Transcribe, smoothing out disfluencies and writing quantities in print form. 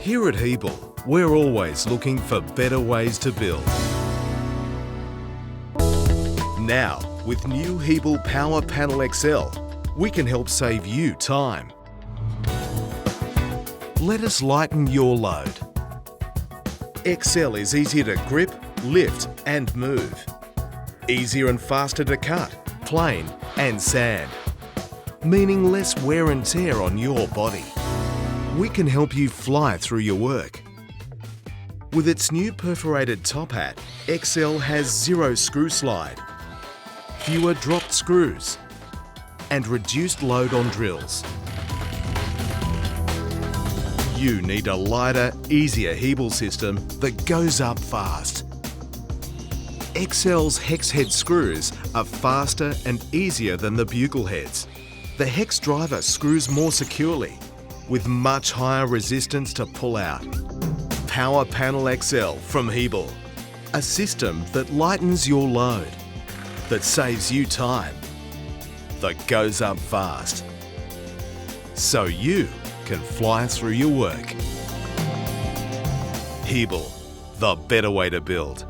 Here at Hebel, we're always looking for better ways to build. Now, with new Hebel PowerPanel XL, we can help save you time. Let us lighten your load. XL is easier to grip, lift and move. Easier and faster to cut, plane and sand. Meaning less wear and tear on your body. We can help you fly through your work. With its new perforated top hat, XL has zero screw slide, fewer dropped screws, and reduced load on drills. You need a lighter, easier Hebel system that goes up fast. XL's hex head screws are faster and easier than the bugle heads. The hex driver screws more securely, with much higher resistance to pull out. PowerPanel XL from Hebel. A system that lightens your load, that saves you time, that goes up fast, so you can fly through your work. Hebel, the better way to build.